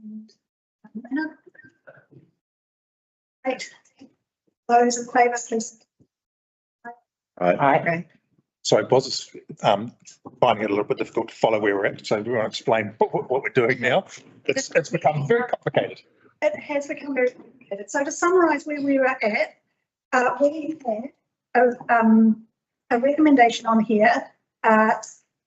and Anna. Right. Those in favour, please. Aye. So it was finding it a little bit difficult to follow where we're at. So we want to explain what we're doing now. It's become very complicated. It has become very complicated. So to summarise where we were at, we had a recommendation on here that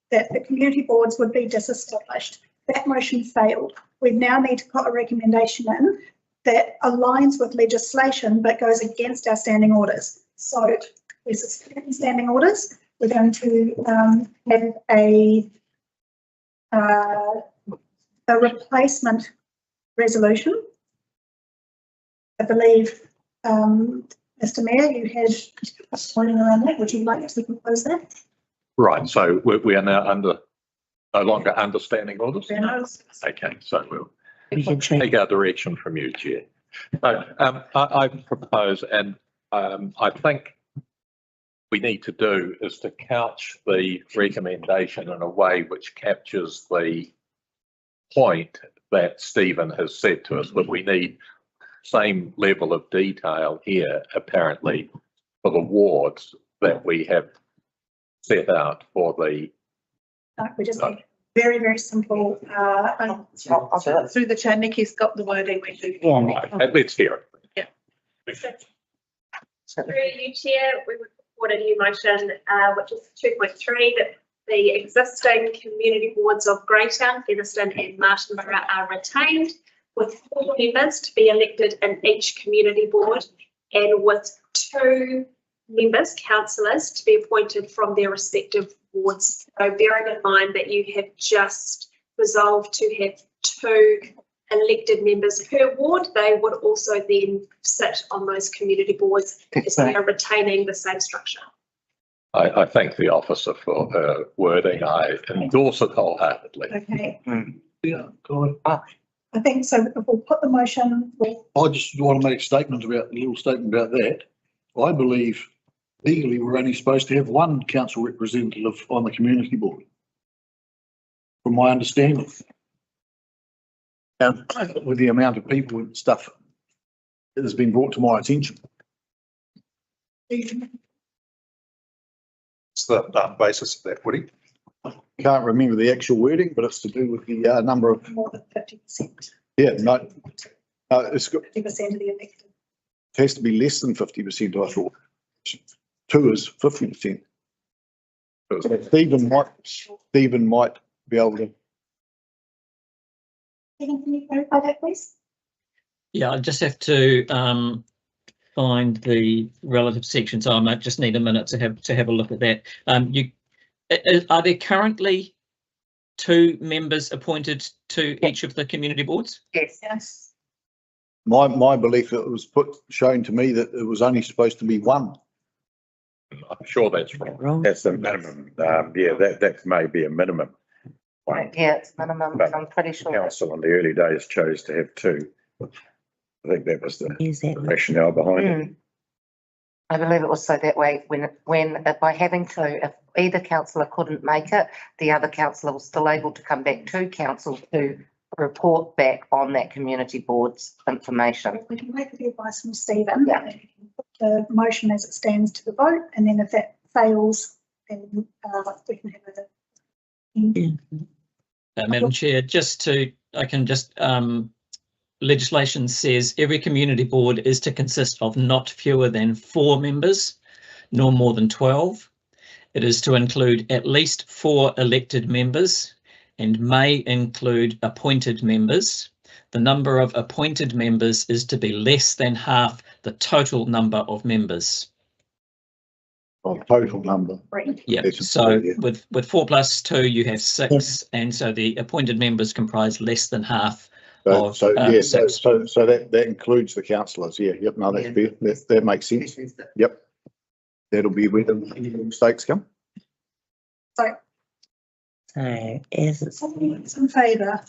the community boards would be disestablished. That motion failed. We now need to put a recommendation in that aligns with legislation but goes against our standing orders. So there's a standing orders. We're going to have a replacement resolution. I believe, Mr. Mayor, you had a pointing around that. Would you like to propose that? Right, so we are now no longer understanding orders? Okay, so we'll take our direction from you, Chair. So, I propose, and I think we need to do is to couch the recommendation in a way which captures the point that Stephen has said to us, that we need same level of detail here, apparently, for the wards that we have set out for the. We just need very, very simple. Through the chair, Nikki's got the wording. Let's hear it. Yeah. Through you, Chair, we would support a new motion, which is 2.3, that the existing community boards of Greytown, Featherston and Martinborough are retained, with 4 members to be elected in each community board and with 2 members, councillors, to be appointed from their respective wards. So bearing in mind that you have just resolved to have 2 elected members per ward, they would also then sit on those community boards as they are retaining the same structure. I thank the officer for her wording. I endorse it wholeheartedly. Okay. Yeah, go on. I think so. If we'll put the motion. I just want to make a little statement about that. I believe legally we're only supposed to have 1 council representative on the community board, from my understanding. And with the amount of people and stuff that has been brought to my attention. It's the basis of that, Woody. Can't remember the actual wording, but it's to do with the number of. More than 50%. Yeah, no. It's got, 50% of the elected. it has to be less than 50%, I thought. 2 is 50%. So Stephen might be able to. Stephen, can you clarify that, please? Yeah, I just have to find the relative section, so I might just need a minute to have a look at that. Are there currently 2 members appointed to each of the community boards? Yes. My belief, it was shown to me that it was only supposed to be 1. I'm sure that's wrong. That's the minimum. Yeah, that may be a minimum. One. Yeah, it's minimum, but I'm pretty sure. Council in the early days chose to have 2. I think that was the rationale behind it. I believe it was so that way when by having 2, if either councillor couldn't make it, the other councillor was still able to come back to council to report back on that community board's information. We can wait for the advice from Stephen. Yeah. We can put the motion as it stands to the vote, and then if that fails, then we can have Madam Chair, legislation says every community board is to consist of not fewer than 4 members, nor more than 12. It is to include at least 4 elected members and may include appointed members. The number of appointed members is to be less than half the total number of members. Total number. Yeah, so with 4 plus 2, you have 6, and so the appointed members comprise less than half. So, so that includes the councillors. Yeah, yep. No, that makes sense. Yep, that'll be where the mistakes come. So is it's in favour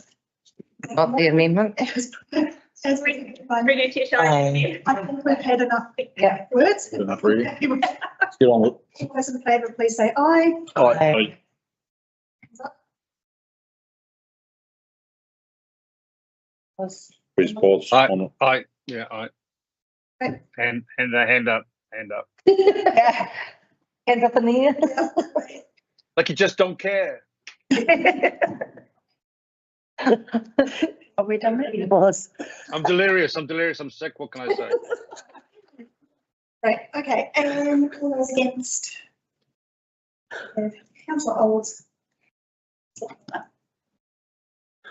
of the amendment? As written by Brilliant, Chair, shall I continue? I think we've had enough Yeah. words. Good enough reading. Let's get on with it. All those in favour, please say aye. Aye. Who's Paul's on it? I. Right. Hand up. Hands up in the air. Like you just don't care. Are we done? It was. I'm delirious. I'm sick. What can I say? Right, okay, and all those against? Councillor Olds.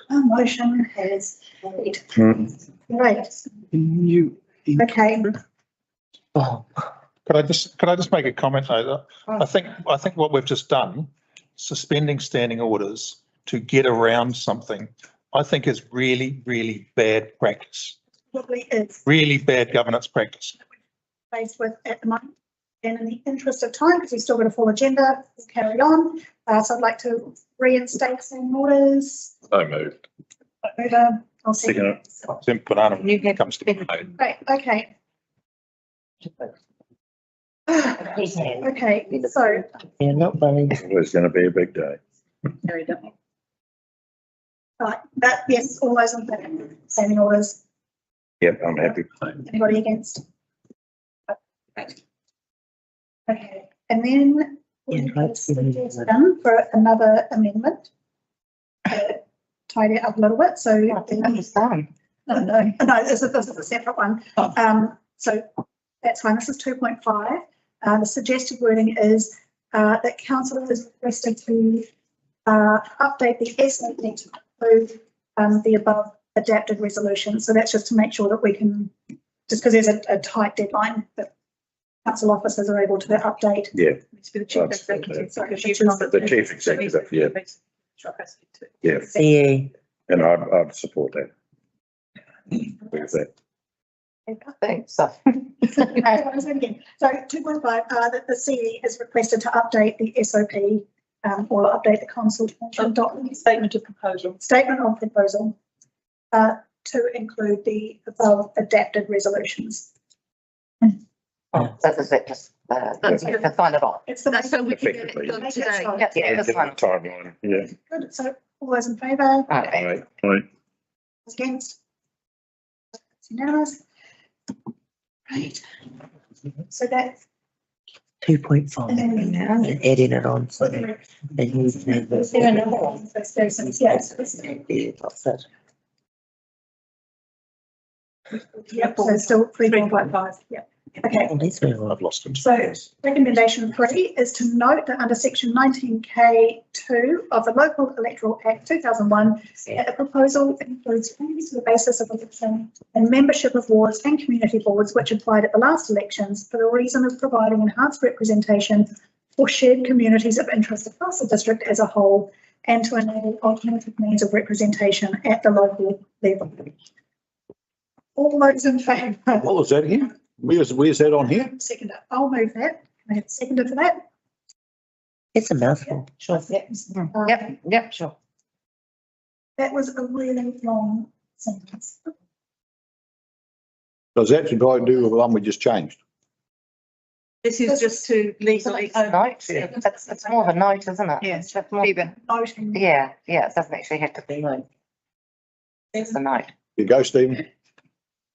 Our motion has carried. Right, okay. Oh, Could I just make a comment though? I think what we've just done, suspending standing orders to get around something, I think is really, really bad practice, Probably is really bad governance practice. faced with at the moment. And in the interest of time, because we've still got a full agenda, we'll carry on. So I'd like to reinstate standing orders. So moved. Over, I'll Second second. it. Then banana You get- comes to mind. Right, okay. Okay, so yeah, not funny. It's always going to be a big day. right, that, yes, all those in favour, standing orders, Yep, I'm happy. anybody against? Right. Okay, and then we have a suggestion for another amendment. Tidy it up a little bit, so. Understand. No, this is a separate one. So that's fine, this is 2.5. The suggested wording is that council is requested to update the SOP to include the above adapted resolution. So that's just to make sure that we can, just because there's a tight deadline that council officers are able to update. Yeah. It's for the chief That's- executive. Sorry, The chief executive, yeah. Yeah, Yeah. and I'd support that. With that. Thanks. So. Again. So 2.5, that the CE is requested to update the SOP or update the consultation document. Statement of proposal. Statement of proposal to include the above adapted resolutions. Oh, that is it, just, to sign it off. It's the. That's so we can get it Effectively. done today. Yeah, yeah, And that's give fine. it a timeline, yeah. Good, so all those in favour? Okay. Right. Against? It's unanimous. Right. So that's. 2.5. And then- And adding it on. So There then you can have this. are another one, so there's some, yes. Yeah, that's it. Yep, so still 3.5, yep. Okay. Oh, that's very well. I've lost him. So recommendation 3 is to note that under section 19K2 of the Local Electoral Act 2001, that the proposal includes changes to the basis of election and membership of wards and community boards which applied at the last elections for the reason of providing enhanced representation for shared communities of interest across the district as a whole and to enable alternative means of representation at the local level. All those in favour? What was that here? Where's that on here? Seconder, I'll move that. Can I have a seconder for that? It's a mouthful. Sure. Yep, sure. that was a really long sentence. Does that got to do with the one we just changed? This is just to legally. Note, it's more of a note, isn't it? Yeah, It's just more, Noting. yeah, it doesn't actually have to be note. It's a note. You go, Stephen.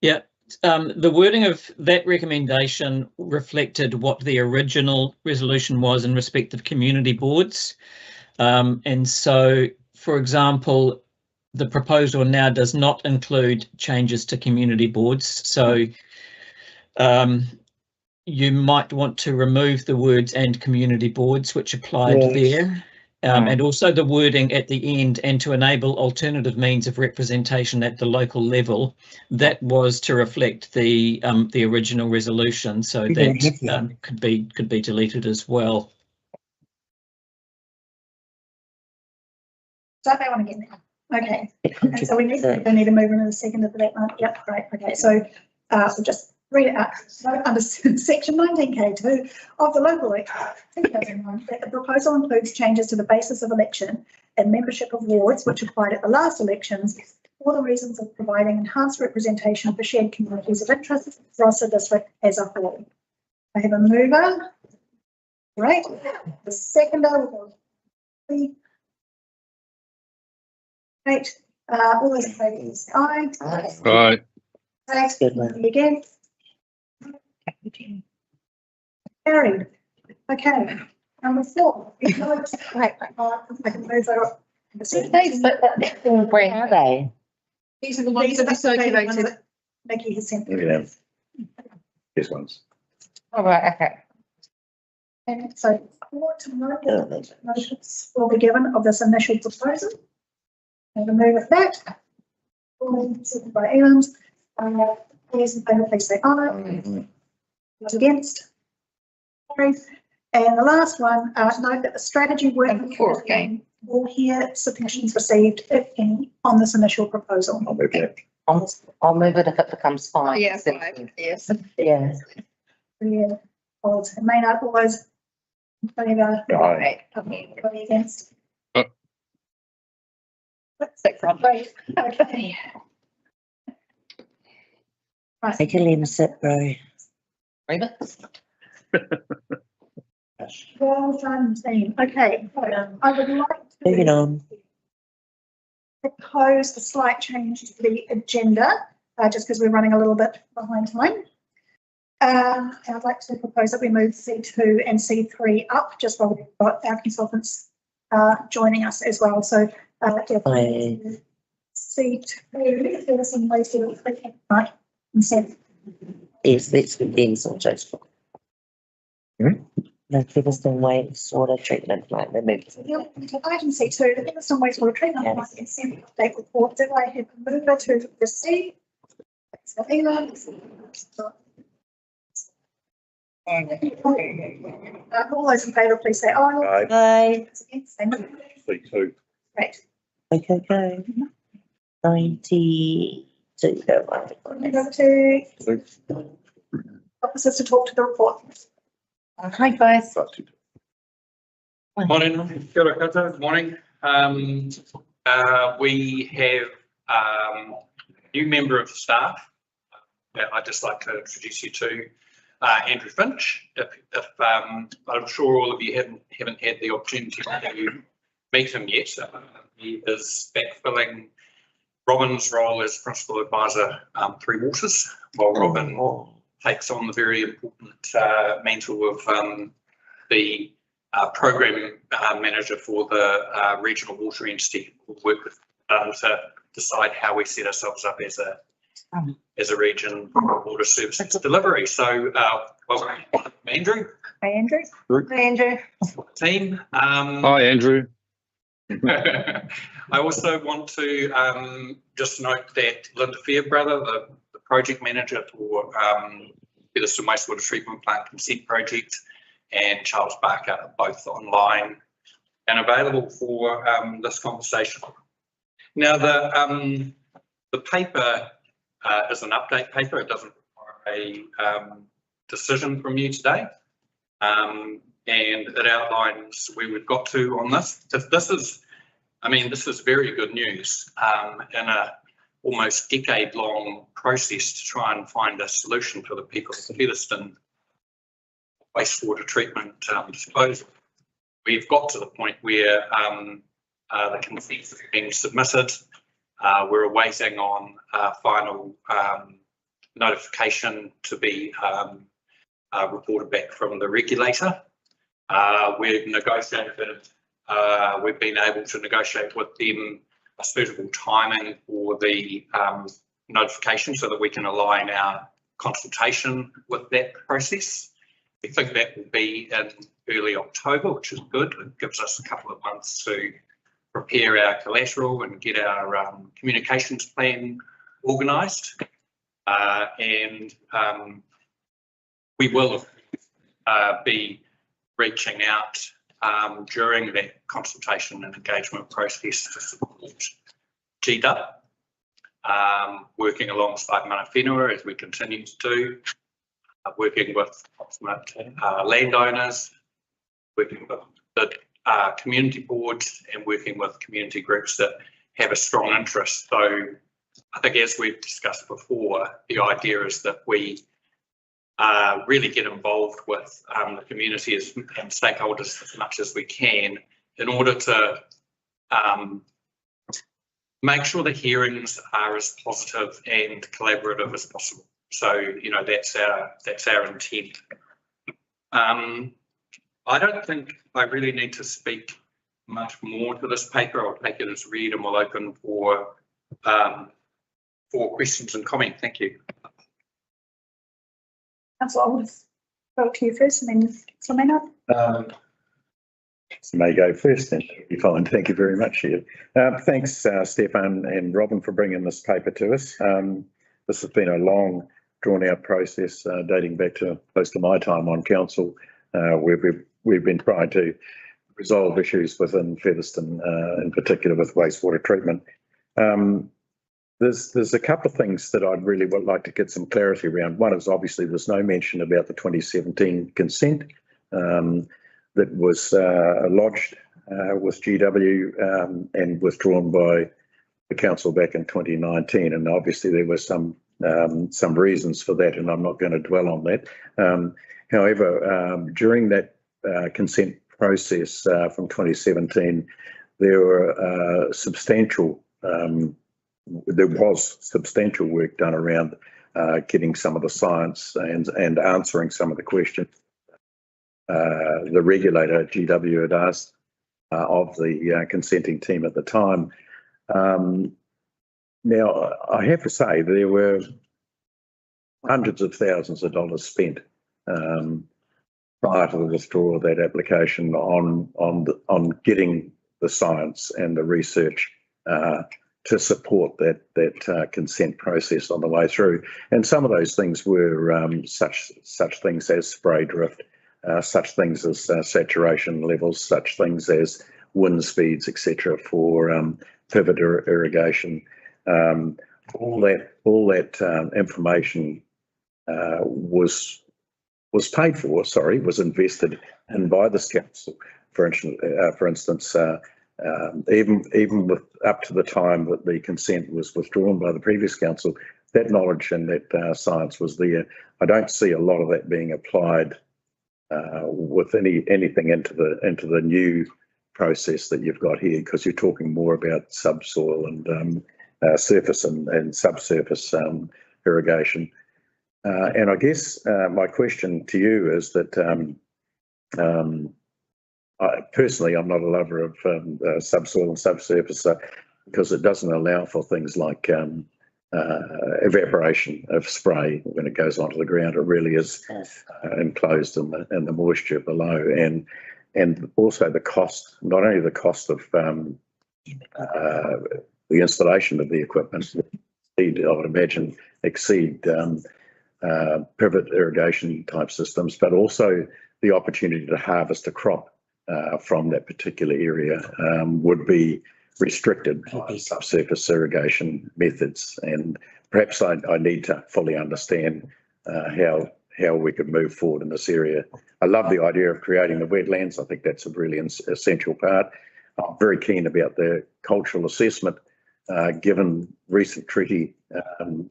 Yeah, the wording of that recommendation reflected what the original resolution was in respect of community boards. And so, for example, the proposal now does not include changes to community boards. So you might want to remove the words "and community boards" which applied there. And also the wording at the end, and to enable alternative means of representation at the local level, that was to reflect the original resolution. So that could be deleted as well. So they want to get there. Okay. And so we need to move into the second of that one. Yep, right. Okay. So we'll just read it out. So under section 19K2 of the Local Act 2001, that the proposal includes changes to the basis of election and membership of wards which applied at the last elections for the reasons of providing enhanced representation for shared communities of interest across the district as a whole. I have a mover. Right. The seconder will go. Right. All those in favour, please say aye. Right. Any against? Carried. Okay, number 4. Right. Where are they? These are the ones that are circulated. Nikki has sent. Yeah. This one's. All right, okay. And so, notice will be given of this initial proposal. And we'll move with that. Seconded by Evans. Those in favour, please say aye. Those against? Carried. And the last one, note that the strategy working group will hear submissions received, if any, on this initial proposal. I'll move that. I'll move it if it becomes 5. Yeah, 5, yes. Yeah. Yeah, all those, may not, all those in favour? Aye. Anybody against? Six on. Great, okay. Right, Take a limb sit, bro. well done, team. Okay, so I would like to. Moving on. Propose a slight change to the agenda, just because we're running a little bit behind time. I'd like to propose that we move C2 and C3 up, just while we've got our consultants joining us as well. So C2, there's some ways to right, consent. Yes, that's with them, so just. No, Featherstone wastewater treatment plant removed. Item C2, the Featherstone wastewater treatment plant consent update report. Do I have a mover to receive? All those in favour, please say aye. Aye. Against, say no. C2. Great. Okay, go. 92. Over to officers to talk to the report. Hi, guys. Morning, kia ora koutou, good morning. We have a new member of staff that I'd just like to introduce you to, Andrew Finch. If I'm sure all of you haven't had the opportunity to meet him yet. He is backfilling Robin's role as Principal Advisor, Three Waters, while Robin takes on the very important mantle of the Program Manager for the Regional Water Entity. We'll work with to decide how we set ourselves up as a region for water services delivery. So, welcome, Andrew. Hi, Andrew. Hi, Andrew. Team. Hi, Andrew. I also want to just note that Linda Fairbrother, the project manager for Featherstone Wastewater Treatment Plant Consent Project, and Charles Barker are both online and available for this conversation. Now, the paper is an update paper. It doesn't require a decision from you today. And it outlines where we've got to on this. This is very good news in a almost decade-long process to try and find a solution for the people of Featherstone wastewater treatment disposal. We've got to the point where the consent is being submitted. We're awaiting on final notification to be reported back from the regulator. We've negotiated, we've been able to negotiate with them a suitable timing for the notification so that we can align our consultation with that process. We think that will be in early October, which is good. It gives us a couple of months to prepare our collateral and get our communications plan organised. And we will be reaching out during that consultation and engagement process to support GDUP, working alongside Mana Whenua as we continue to do, working with proximate landowners, working with the community boards and working with community groups that have a strong interest. So I think, as we've discussed before, the idea is that we really get involved with the community and stakeholders as much as we can in order to make sure the hearings are as positive and collaborative as possible. So, you know, that's our intent. I don't think I really need to speak much more to this paper. I'll take it as read and we'll open for questions and comment. Thank you. Councillor Aldous, go to you first and then Councillor Maynard. May go first then. Be fine. Thank you very much, Ian. Thanks, Stefan and Robin, for bringing this paper to us. This has been a long, drawn-out process dating back to close to my time on council, where we've been trying to resolve issues within Featherston, in particular with wastewater treatment. There's a couple of things that I'd really would like to get some clarity around. One is obviously there's no mention about the 2017 consent that was lodged with GW and withdrawn by the council back in 2019. And obviously there were some reasons for that, and I'm not going to dwell on that. However, during that consent process from 2017, there was substantial work done around getting some of the science and answering some of the questions the regulator GW had asked of the consenting team at the time. Now, I have to say there were hundreds of thousands of dollars spent prior to the withdrawal of that application on getting the science and the research to support that consent process on the way through. And some of those things were such things as spray drift, such things as saturation levels, such things as wind speeds, etc. for pivot irrigation. All that information was paid for. Sorry, was invested in by this council. For instance, even with up to the time that the consent was withdrawn by the previous council, that knowledge and that science was there. I don't see a lot of that being applied with anything into the new process that you've got here, because you're talking more about subsoil and surface and subsurface irrigation. And I guess my question to you is that personally, I'm not a lover of subsoil and subsurface because it doesn't allow for things like evaporation of spray when it goes onto the ground. It really is enclosed in the moisture below, and also the cost, not only the cost of the installation of the equipment, I would imagine exceed pivot irrigation type systems, but also the opportunity to harvest a crop from that particular area would be restricted by subsurface irrigation methods. And perhaps I need to fully understand how we could move forward in this area. I love the idea of creating the wetlands. I think that's a really essential part. I'm very keen about the cultural assessment, given recent treaty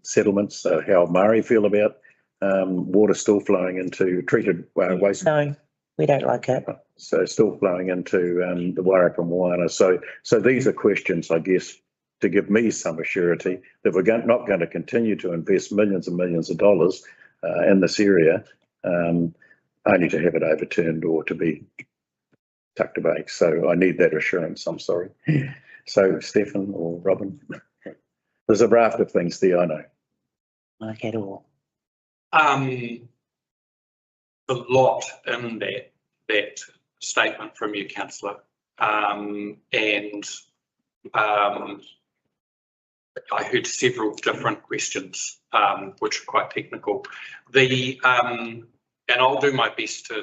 settlements. How Māori feel about water still flowing into treated waste. No, we don't like it. So still flowing into the Wairarapa and Moana. So these are questions, I guess, to give me some assurity that we're not going to continue to invest millions and millions of dollars in this area, only to have it overturned or to be tucked away. So I need that assurance. I'm sorry. So Stefan or Robin, there's a raft of things there, I know. Like it all. A lot in that statement from you, Councillor, and I heard several different questions, which are quite technical. And I'll do my best to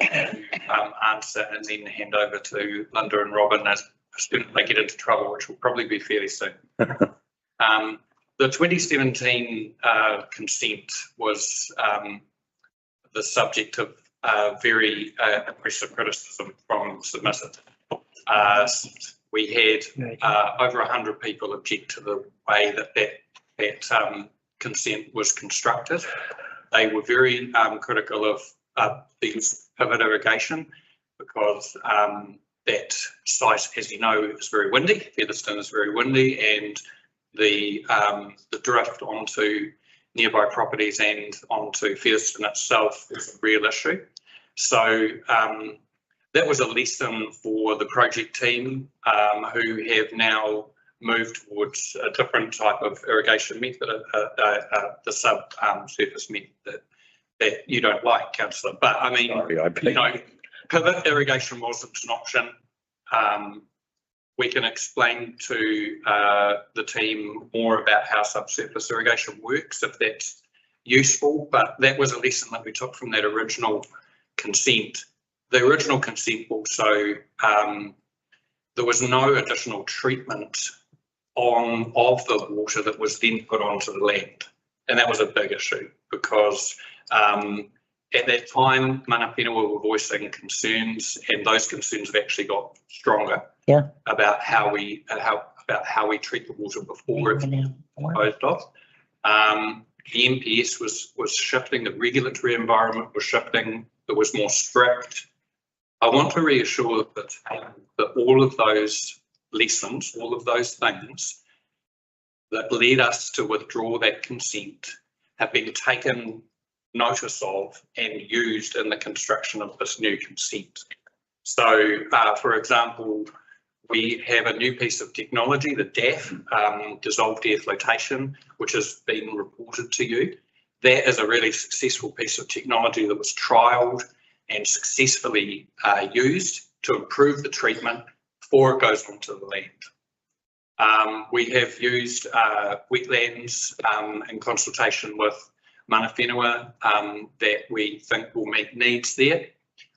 answer and then hand over to Linda and Robin as soon as they get into trouble, which will probably be fairly soon. The 2017 consent was the subject of very aggressive criticism from submissive. We had over 100 people object to the way that consent was constructed. They were very critical of these pivot irrigation because that site, as you know, is very windy. Featherston is very windy, and the drift onto nearby properties and onto Featherston itself is a real issue. So that was a lesson for the project team who have now moved towards a different type of irrigation method, the subsurface method that you don't like, Councillor. But I mean, you know, pivot irrigation wasn't an option. We can explain to the team more about how subsurface irrigation works if that's useful, but that was a lesson that we took from that original consent. The original consent also, there was no additional treatment of the water that was then put onto the land. And that was a big issue because at that time, Mana Whenua were voicing concerns, and those concerns have actually got stronger about how we treat the water before it's disposed of. The MPS was shifting, the regulatory environment was shifting, it was more strict. I want to reassure that all of those lessons, all of those things that led us to withdraw that consent have been taken notice of and used in the construction of this new consent. So, for example, we have a new piece of technology, the DAF, dissolved air flotation, which has been reported to you. That is a really successful piece of technology that was trialled and successfully used to improve the treatment before it goes onto the land. We have used wetlands in consultation with Mana Whenua that we think will meet needs there.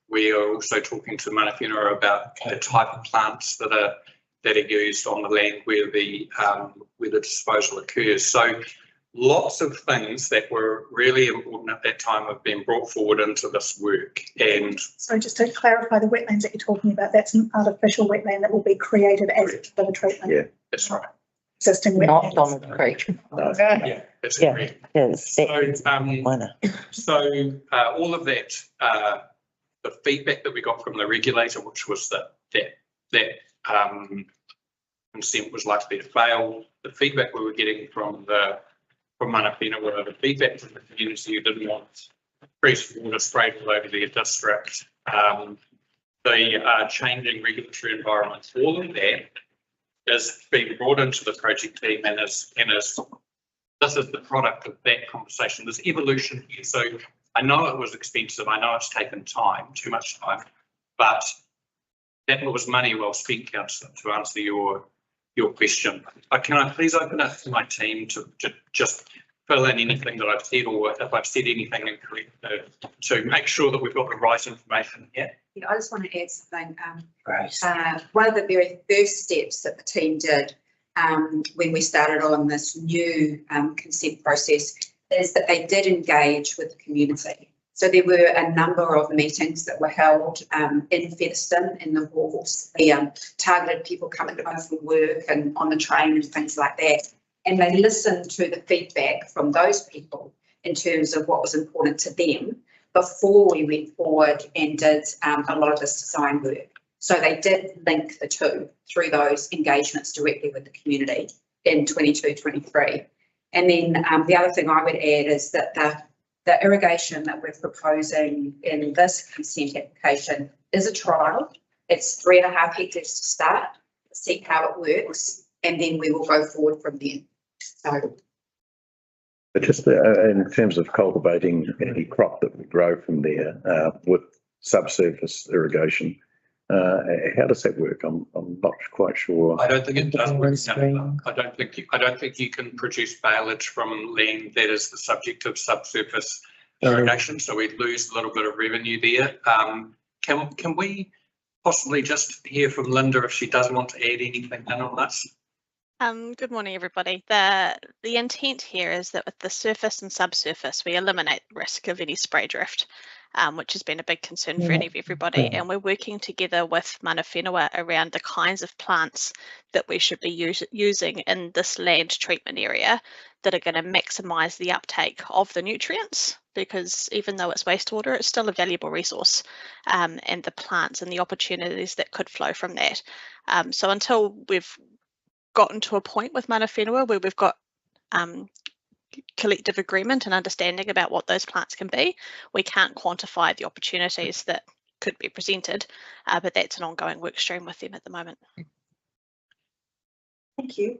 We are also talking to Mana Whenua about the type of plants that are used on the land where the disposal occurs. So lots of things that were really important at that time have been brought forward into this work. And so just to clarify, the wetlands that you're talking about, that's an artificial wetland that will be created as part of the treatment. Yeah, that's right. Existing wetlands. Not Donald Creek. Yeah, that's correct. So all of that, the feedback that we got from the regulator, which was that consent was likely to fail. The feedback we were getting from Mana Whenua, the feedback from the community who didn't want fresh water sprayed all over their district, the changing regulatory environment, all of that is being brought into the project team and is this is the product of that conversation. There's evolution here. So I know it was expensive. I know it's taken time, too much time, but that was money well spent, Councillor, to answer your question. Can I please open up to my team to just fill in anything that I've said, or if I've said anything incorrect, to make sure that we've got the right information here? Yeah, I just want to add something. One of the very first steps that the team did when we started on this new consent process is that they did engage with the community. So there were a number of meetings that were held in Featherston in the halls. They targeted people coming home from work and on the train and things like that. And they listened to the feedback from those people in terms of what was important to them before we went forward and did a lot of this design work. So they did link the two through those engagements directly with the community in 22-23. And then the other thing I would add is that the irrigation that we're proposing in this consent application is a trial. It's 3.5 hectares to start, see how it works, and then we will go forward from there. So, but just in terms of cultivating any crop that we grow from there with subsurface irrigation, how does that work? I'm not quite sure. I don't think it does work. I don't think you can produce baleage from land that is the subject of subsurface irrigation. So we'd lose a little bit of revenue there. Can we possibly just hear from Linda if she does want to add anything in on this? Good morning, everybody. The intent here is that with the surface and subsurface, we eliminate the risk of any spray drift, which has been a big concern for everybody. And we're working together with Mana Whenua around the kinds of plants that we should be using in this land treatment area that are going to maximise the uptake of the nutrients, because even though it's wastewater, it's still a valuable resource, and the plants and the opportunities that could flow from that. So until we've gotten to a point with Mana Whenua where we've got collective agreement and understanding about what those plants can be. We can't quantify the opportunities that could be presented, but that's an ongoing work stream with them at the moment. Thank you.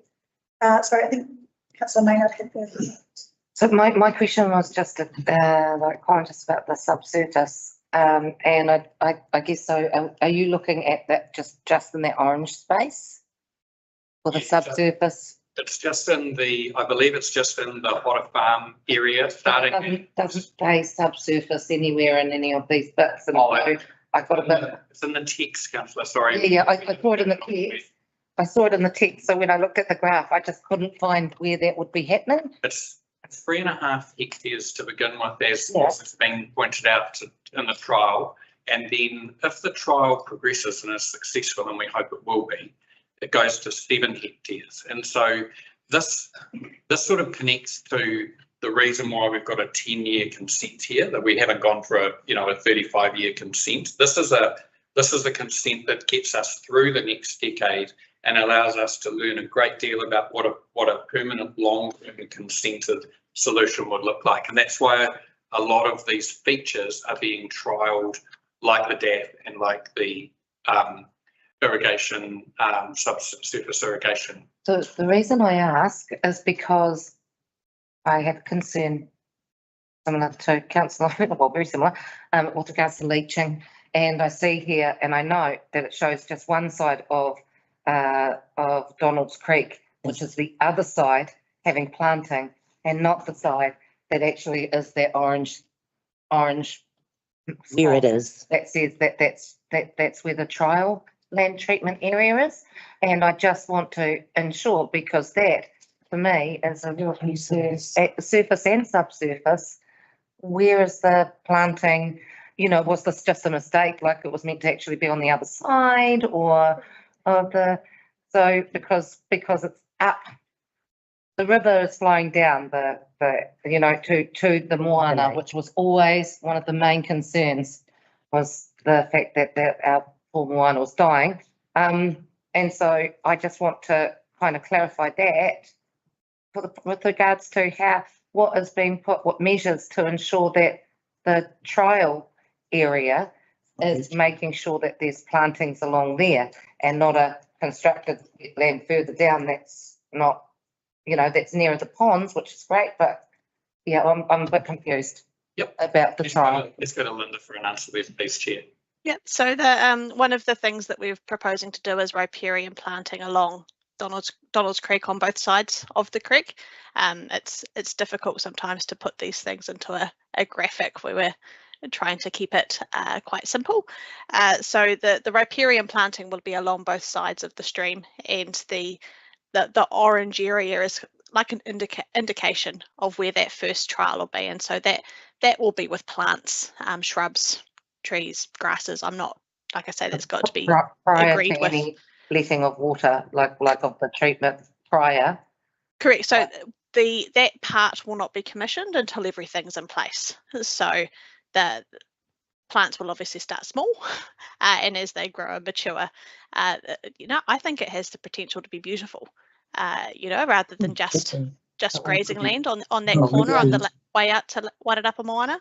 Sorry, I think Councillor Maynard had the. So my question was just like just about the subsurface, and I guess so. Are you looking at that just in that orange space for the subsurface? It's just in the, I believe it's just in the Hotter Farm area starting. Doesn't say subsurface anywhere in any of these bits. And I got a bit. It's in the text, councillor, sorry. Yeah, I saw it in the text. I saw it in the text. So when I looked at the graph, I just couldn't find where that would be happening. It's 3.5 hectares to begin with, as Yeah. has been pointed out in the trial. And then if the trial progresses and is successful, and we hope it will be, it goes to 7 hectares. And so this sort of connects to the reason why we've got a 10-year consent here, that we haven't gone for a 35-year consent. This is a consent that gets us through the next decade and allows us to learn a great deal about what a permanent long-term consented solution would look like. And that's why a lot of these features are being trialled, like the DAF and like the irrigation, subsurface irrigation. So the reason I ask is because I have concern similar to councillor, well, very similar, with regards to leaching. And I see here, and I know that it shows just one side of Donald's Creek, which is the other side having planting, and not the side that actually is that orange. Here it is. That says that's where the trial land treatment area is. And I just want to ensure, because that for me is a real concern at the surface and subsurface. Where is the planting? Was this just a mistake? Like it was meant to actually be on the other side, or of the, so because it's up, the river is flowing down to the Moana, which was always one of the main concerns, was the fact that our poor Moana was dying. And so I just want to kind of clarify that with regards to what is being put, what measures to ensure that the trial area is making sure that there's plantings along there and not a constructed land further down that's not, that's nearer the ponds, which is great, but yeah, I'm a bit confused. Yep. About the trial. Let's go to Linda for an answer there, please, Chair. Yeah, so the one of the things that we're proposing to do is riparian planting along Donald's Creek on both sides of the creek. It's difficult sometimes to put these things into a graphic where we're trying to keep it quite simple. So the riparian planting will be along both sides of the stream, and the orange area is like an indication of where that first trial will be, and so that will be with plants, shrubs, trees, grasses. I'm not, like I say, that's got to be agreed with. Any letting of water, like of the treatment prior. Correct. So that part will not be commissioned until everything's in place. So the plants will obviously start small, and as they grow and mature, I think it has the potential to be beautiful. Rather than just grazing land on that corner on the way out to Wairarapa Moana.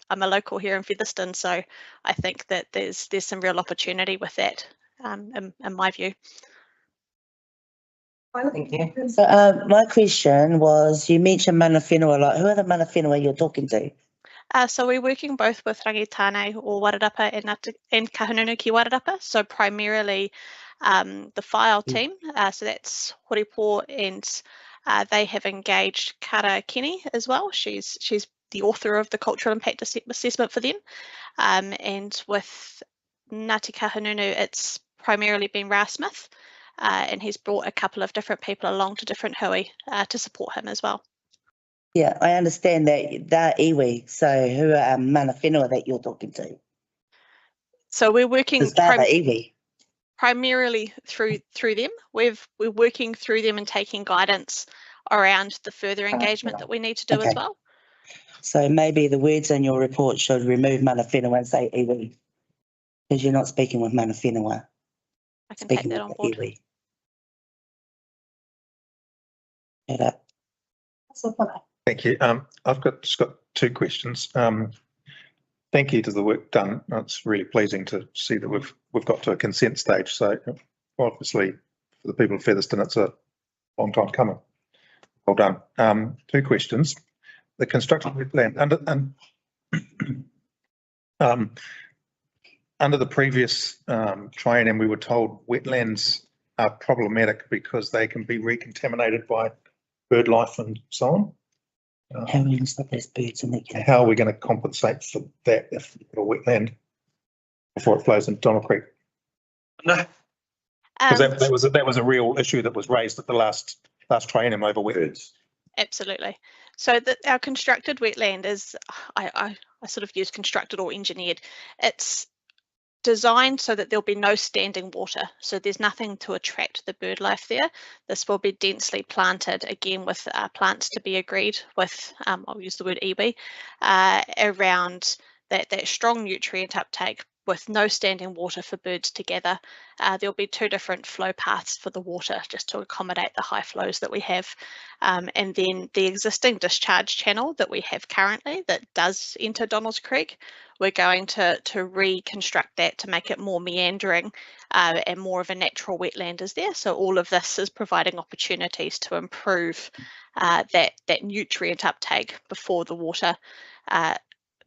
I'm a local here in Featherston, so I think that there's some real opportunity with that, in my view. Thank you. So my question was, you mentioned Mana Whenua, like who are the Mana Whenua you're talking to? So we're working both with Rangitane or Wairarapa and Kahungunu ki Wairarapa. So primarily the file team, so that's Horipo, and they have engaged Kara Kenny as well. She's the author of the cultural impact assessment for them. And with Ngāti Kahungunu, it's primarily been Ra Smith, and he's brought a couple of different people along to different hui to support him as well. Yeah, I understand that they're iwi. So who are Mana Whenua that you're talking to? So we're working iwi. Primarily through them. We're working through them and taking guidance around the further engagement that we need to do as well. So maybe the words in your report should remove Mana Whenua and say iwi, because you're not speaking with Mana Whenua. I can take Speaking that of on board. iwi. Yeah. Thank you. I've just got two questions. Thank you to the work done. It's really pleasing to see that we've got to a consent stage. So obviously for the people of Featherston, it's a long time coming. Well done. Two questions. The construction wetland under the previous triennium, we were told wetlands are problematic because they can be recontaminated by bird life and so on. How are we going to stop those birds in the How are we going to compensate for that if we've got a wetland before it flows into Donald Creek? No, Because that was a real issue that was raised at the last triennium over wetlands. Absolutely. So our constructed wetland is, I sort of use constructed or engineered. It's designed so that there'll be no standing water. So there's nothing to attract the bird life there. This will be densely planted, again with plants to be agreed with, I'll use the word iwi, around that strong nutrient uptake with no standing water for birds to gather. There'll be two different flow paths for the water just to accommodate the high flows that we have. And then the existing discharge channel that we have currently that does enter Donalds Creek, we're going to reconstruct that to make it more meandering and more of a natural wetland is there. So all of this is providing opportunities to improve that nutrient uptake before the water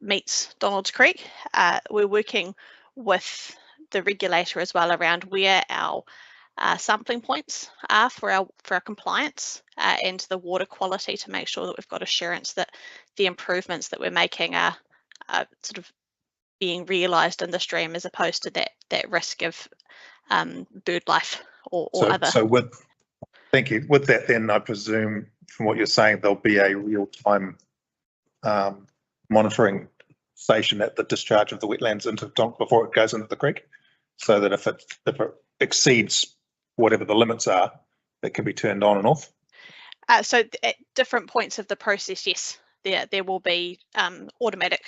meets Donalds Creek. We're working with the regulator as well around where our sampling points are for our compliance and the water quality to make sure that we've got assurance that the improvements that we're making are sort of being realised in the stream as opposed to that risk of bird life or other. So thank you. With that then, I presume from what you're saying, there'll be a real-time monitoring station at the discharge of the wetlands into before it goes into the creek, so that if it exceeds whatever the limits are, it can be turned on and off. So at different points of the process, yes, there will be automatic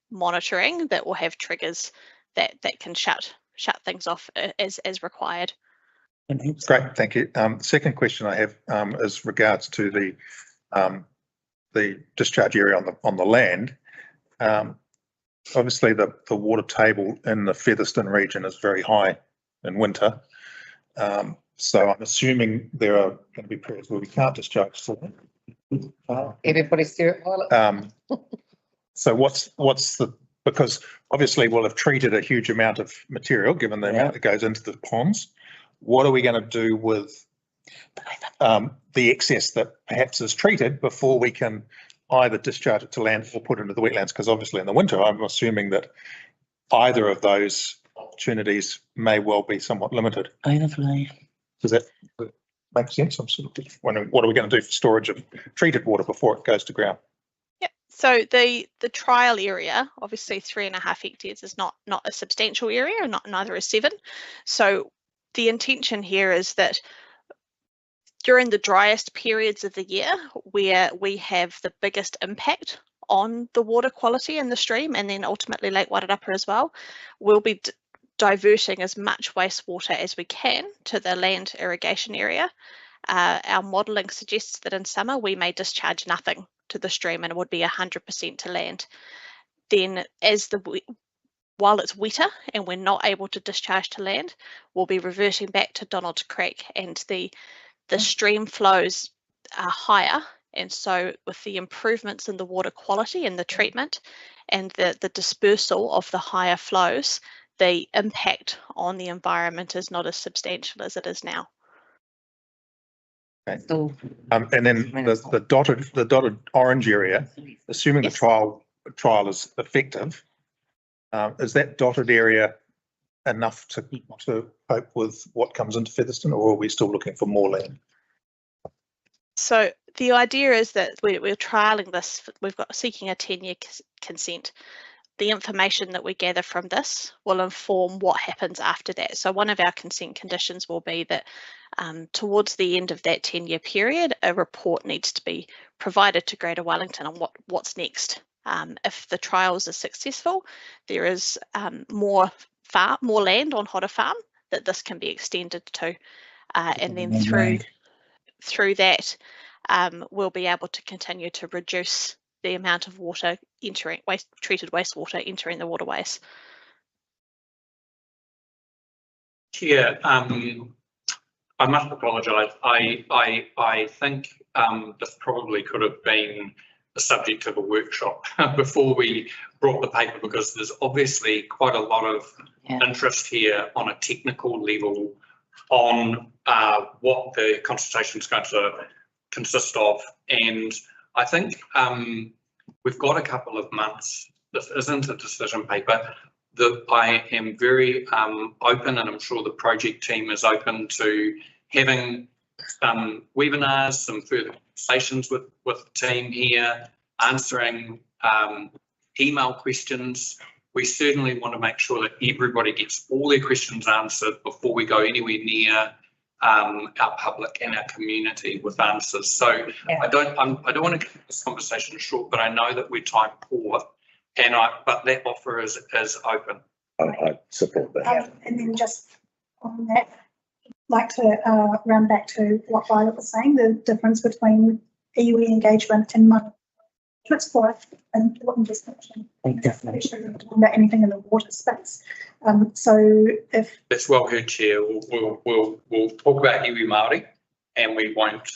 monitoring that will have triggers that can shut things off as required. Great, thank you. Second question I have is regards to the discharge area on the land. Obviously, the water table in the Featherston region is very high in winter. So I'm assuming there are going to be periods where we can't discharge full. Everybody's there. So what's the, because obviously we'll have treated a huge amount of material given the amount that goes into the ponds. What are we going to do with the excess that perhaps is treated before we can either discharge it to land or put it into the wetlands? Because obviously in the winter, I'm assuming that either of those opportunities may well be somewhat limited. Overflow. Does that make sense? I'm sort of wondering, what are we going to do for storage of treated water before it goes to ground? Yeah, so the trial area, obviously 3.5 hectares is not a substantial area, neither is 7. So the intention here is that during the driest periods of the year, where we have the biggest impact on the water quality in the stream, and then ultimately Lake Wairarapa as well, we'll be diverting as much wastewater as we can to the land irrigation area. Our modelling suggests that in summer we may discharge nothing to the stream and it would be 100% to land. Then while it's wetter and we're not able to discharge to land, we'll be reverting back to Donalds Creek, and the stream flows are higher, and so with the improvements in the water quality and the treatment and the dispersal of the higher flows, the impact on the environment is not as substantial as it is now. Okay. And then the dotted orange area, assuming Yes. the trial is effective, is that dotted area enough to cope with what comes into Featherston, or are we still looking for more land? So the idea is that we're trialling this. We've got seeking a 10-year consent. The information that we gather from this will inform what happens after that. So one of our consent conditions will be that towards the end of that 10-year period, a report needs to be provided to Greater Wellington on what's next. If the trials are successful, there is more land on Hodder Farm that this can be extended to. And then through that, we'll be able to continue to reduce the amount of water entering, treated wastewater entering the waterways. Chair, I must apologise. I think this probably could have been the subject of a workshop before we brought the paper, because there's obviously quite a lot of interest here on a technical level on what the consultation is going to consist of. And I think we've got a couple of months. This isn't a decision paper. That I am very open, and I'm sure the project team is open to having some webinars, some further conversations with the team here, answering email questions. We certainly want to make sure that everybody gets all their questions answered before we go anywhere near our public and our community with answers. So I don't want to keep this conversation short, but I know that we're time poor. But that offer is open. I support that. And then just on that, I'd like to run back to what Violet was saying, the difference between iwi engagement and money. It's quite an important distinction. Especially about anything in the water space. So if that's well heard, Chair. We'll talk about iwi Māori, and we won't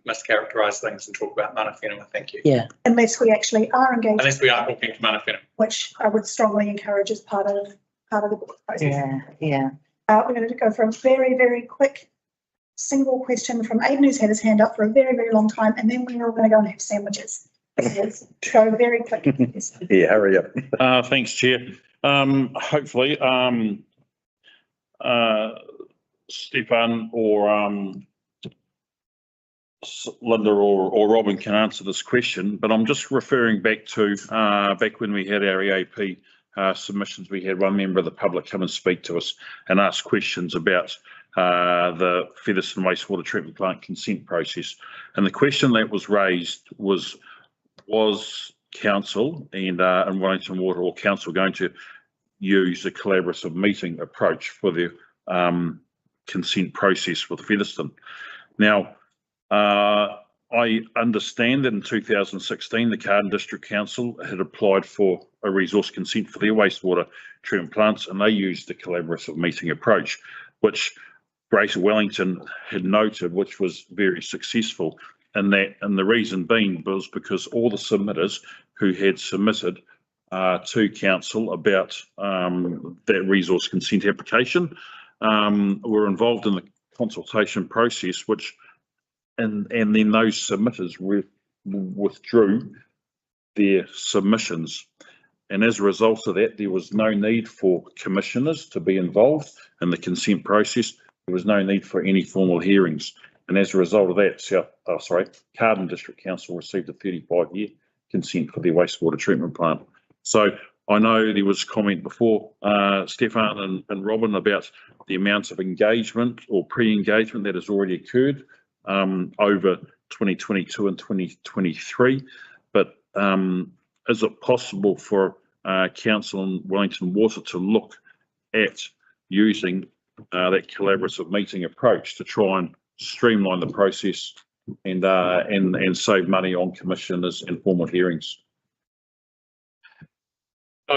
mischaracterise things and talk about mana whenua. Thank you. Yeah. Unless we actually are engaged. Unless we are talking to mana whenua. Which I would strongly encourage as part of the board process. Yeah. We're going to go for a very, very quick single question from Aidan, who's had his hand up for a very, very long time, and then we're all going to go and have sandwiches. Go very quick. Yeah, hurry up. Thanks, Chair. Hopefully, Stefan or Linda or Robin can answer this question, but I'm just referring back to back when we had our EAP submissions. We had one member of the public come and speak to us and ask questions about the Featherston wastewater treatment plant consent process. And the question that was raised was council and Wellington Water or council going to use a collaborative meeting approach for the consent process with Featherston. Now, I understand that in 2016, the Carden District Council had applied for a resource consent for their wastewater treatment plants, and they used the collaborative meeting approach, which Greater Wellington had noted, which was very successful. And the reason being was because all the submitters who had submitted to council about that resource consent application were involved in the consultation process, and then those submitters withdrew their submissions. And as a result of that, there was no need for commissioners to be involved in the consent process. There was no need for any formal hearings. And as a result of that, Carden District Council received a 35-year consent for their wastewater treatment plant. So I know there was comment before, Stefan and Robin, about the amounts of engagement or pre-engagement that has already occurred over 2022 and 2023. But is it possible for Council and Wellington Water to look at using that collaborative meeting approach to try and streamline the process and save money on commissioners and formal hearings? So,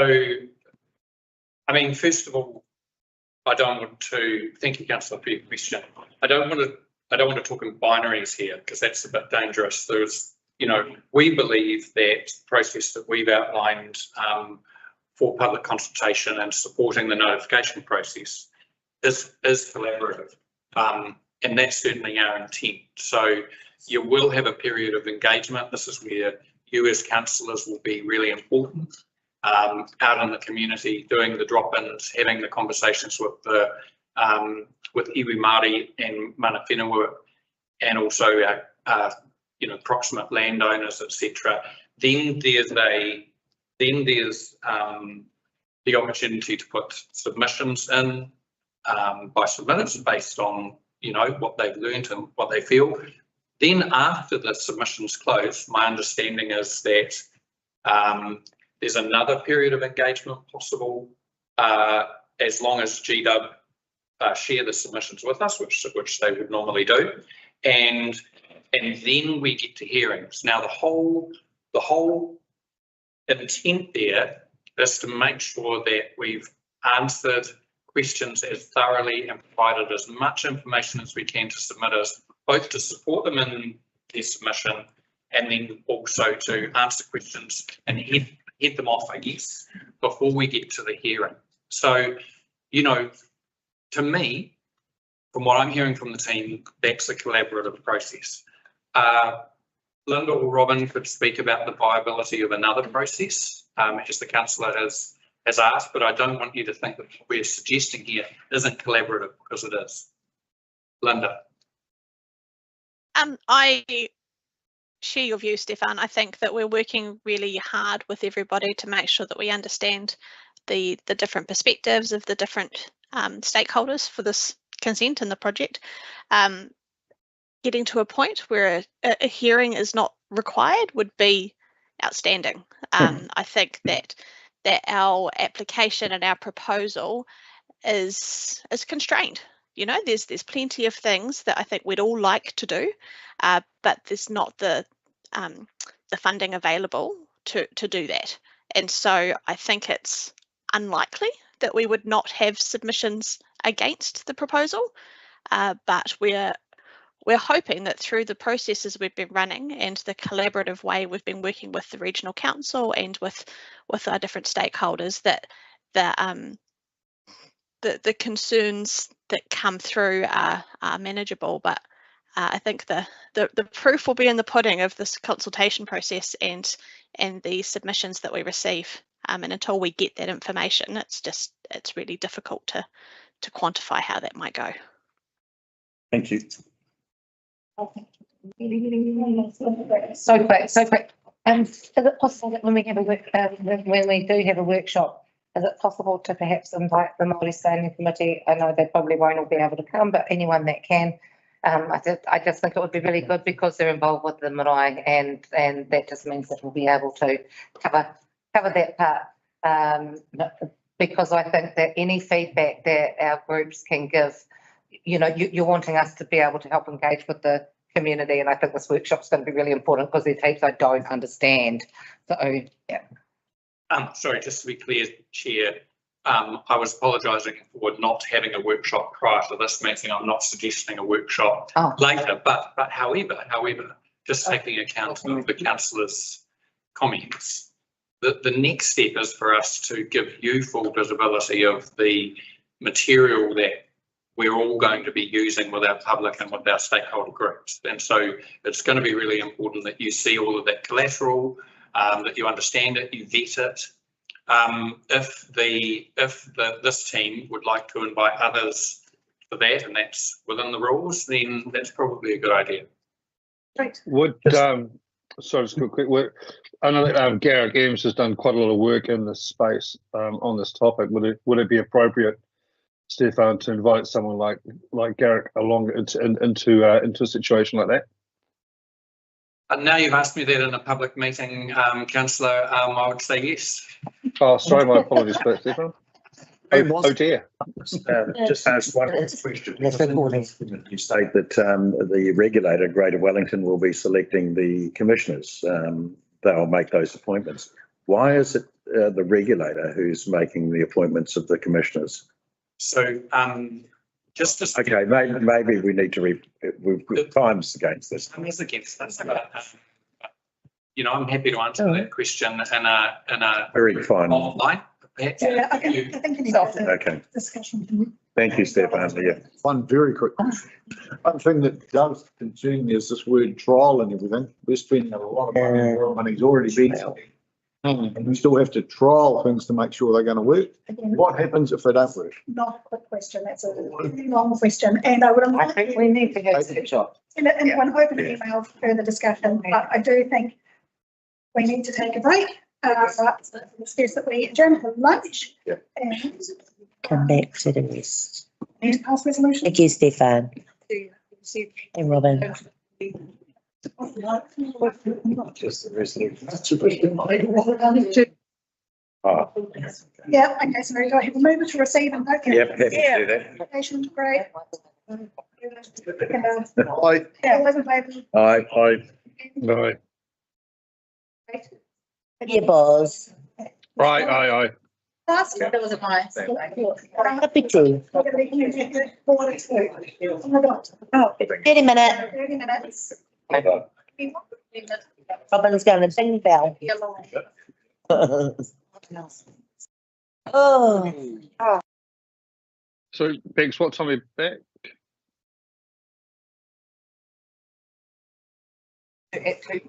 I mean, first of all, I don't want to thank you, Councillor, for your question. I don't want to talk in binaries here because that's a bit dangerous. There's, we believe that the process that we've outlined for public consultation and supporting the notification process is collaborative. And that's certainly our intent. So you will have a period of engagement. This is where you as councillors will be really important out in the community, doing the drop-ins, having the conversations with the with iwi Māori and mana whenua, and also our proximate landowners, etc. Then there's the opportunity to put submissions in by submitters based on what they've learned and what they feel. Then after the submissions close, my understanding is that there's another period of engagement possible as long as GW share the submissions with us, which they would normally do, and then we get to hearings. Now, the whole intent there is to make sure that we've answered questions as thoroughly and provided as much information as we can to submitters, both to support them in their submission and then also to answer questions and head them off, I guess, before we get to the hearing. So, you know, to me, from what I'm hearing from the team, that's a collaborative process. Linda or Robin could speak about the viability of another process, as the councillor has asked, but I don't want you to think that what we're suggesting here isn't collaborative, because it is. Linda. I share your view, Stefan. I think that we're working really hard with everybody to make sure that we understand the different perspectives of the different stakeholders for this consent and the project. Getting to a point where a hearing is not required would be outstanding. I think that our application and our proposal is constrained. You know, there's plenty of things that I think we'd all like to do, but there's not the funding available to do that. And so I think it's unlikely that we would not have submissions against the proposal, but we're hoping that through the processes we've been running and the collaborative way we've been working with the regional council and with our different stakeholders, that the concerns that come through are manageable. But I think the proof will be in the pudding of this consultation process and the submissions that we receive. And until we get that information, it's really difficult to quantify how that might go. Thank you. So quick. Is it possible that when we do have a workshop, is it possible to perhaps invite the Māori Standing Committee? I know they probably won't all be able to come, but anyone that can. I just think it would be really good because they're involved with the marae, and that just means that we'll be able to cover that part. Because I think that any feedback that our groups can give, you know, you're wanting us to be able to help engage with the community, and I think this workshop's going to be really important because there's heaps I don't understand. So yeah. Sorry, just to be clear, Chair, I was apologising for not having a workshop prior to this meeting. I'm not suggesting a workshop later, but however, just taking account of the councillors' comments, the next step is for us to give you full visibility of the material that we're all going to be using with our public and with our stakeholder groups. And so it's going to be really important that you see all of that collateral, that you understand it, you vet it. If this team would like to invite others for that, and that's within the rules, then that's probably a good idea. Great. Would sorry, just a quick word. I know that Garrick Eames has done quite a lot of work in this space on this topic. Would it be appropriate, Stefan, to invite someone like Garrick along into a situation like that? Now you've asked me that in a public meeting, Councillor, I would say yes. Oh, sorry, my apologies for that, Stefan. Oh dear. Just ask one question. You state that the regulator, Greater Wellington, will be selecting the commissioners. They'll make those appointments. Why is it the regulator who's making the appointments of the commissioners? So just to okay, maybe we need to we've got times against this. Times against this, but you know, I'm happy to answer that question in a very fine offline. Yeah, I think you need okay. Discussion. Thank you, Stefan. Yeah. One very quick question. One thing that does concern me is this word trial and everything. We're spending a lot of money, a lot of money's already been spent. And we still have to trial things to make sure they're going to work. Again, what happens if they don't work? Not a quick question. That's a really long question, and I would. I think we need to have a workshop. And one open email for further discussion. But I do think we need to take a break. Suggest that we adjourn for lunch and come back to the rest. Need to pass resolution. Thank you, Stefan. And Robin. Just the resolution. Oh, Yeah, okay, so we go ahead, we'll move it to receive and vote. yep, happy to do that. Application, great. I, Yeah, 11 favour. Aye. No. Yeah, boss. Aye. Pass. That was a nice. Happy to. We're gonna be using the board too. Oh my God. Oh, 30 minute. 30 minutes. Robin's going to ding bell. Oh. So Bex, what time are we back? At 2.